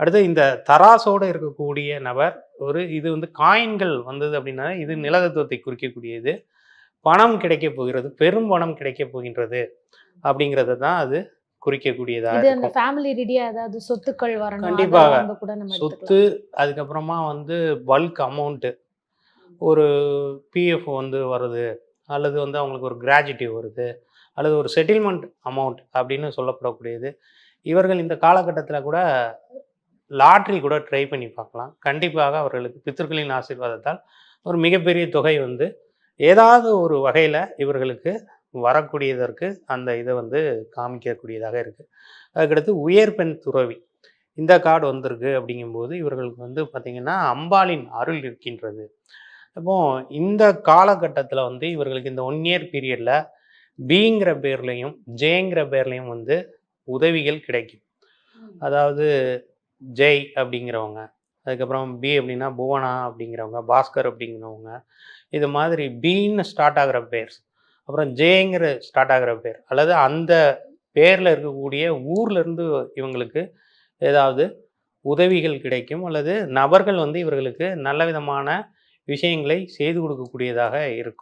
அடுத்து இந்த தராசோட இருக்கக்கூடிய நபர் இது வந்து காயின்கள் வந்தது அப்படின்னா, இது நிலத்தத்துவத்தை குறிக்கக்கூடியது. பணம் கிடைக்கப் போகிறது, பெரும் பணம் கிடைக்கப் போகின்றது அப்படிங்கிறத தான் அது குறிக்கக்கூடியதா இது அந்த இருக்கும். ஃபேமிலி ரீதியா ஏதாவது சொத்துக்கள் வரணும். கண்டிப்பாக. அதெல்லாம் கூட நம்ம சொத்து, எடுத்துக்கலாம். அதுக்கப்புறமா வந்து பல்க் அமௌண்ட் ஒரு பிஎஃப் வந்து வருது, அல்லது வந்து அவங்களுக்கு ஒரு கிராஜுவிட்டி வருது, அல்லது ஒரு செட்டில்மெண்ட் அமௌண்ட் அப்படின்னு சொல்லப்படக்கூடியது. இவர்கள் இந்த காலகட்டத்தில கூட லாட்ரி கூட ட்ரை பண்ணி பார்க்கலாம். கண்டிப்பாக அவர்களுக்கு பித்ருக்களின் ஆசீர்வாதத்தால் ஒரு மிகப்பெரிய தொகை வந்து ஏதாவது ஒரு வகையில இவர்களுக்கு வரக்கூடியதற்கு அந்த இத வந்து காமிக்கக்கூடியதாக இருக்கு. அதுக்கடுத்து உயர் பெண் துறவி. இந்த கார்டு வந்திருக்கு அப்படிங்கும்போது, இவர்களுக்கு வந்து பார்த்தீங்கன்னா, அம்பாளின் அருள் இருக்கின்றது. அப்போ இந்த காலகட்டத்தில வந்து இவர்களுக்கு இந்த 1 இயர் பீரியட்ல பிங்கிற பேர்லயும், ஜேங்கிற பேர்லயும் வந்து உதவிகள் கிடைக்கும். அதாவது ஜெய் அப்படிங்கிறவங்க, அதுக்கப்புறம் பி அப்படின்னா புவனா அப்படிங்கிறவங்க, பாஸ்கர் அப்படிங்கிறவங்க, இது மாதிரி பின்னு ஸ்டார்ட் ஆகுற பேர், அப்புறம் ஜேங்கிற ஸ்டார்ட் ஆகுற பேர், அல்லது அந்த பேர்ல இருக்கக்கூடிய ஊர்ல இருந்து இவங்களுக்கு ஏதாவது உதவிகள் கிடைக்கும், அல்லது நபர்கள் வந்து இவர்களுக்கு நல்ல விதமான விஷயங்களை செய்து கொடுக்கக்கூடியதாக இருக்கும்.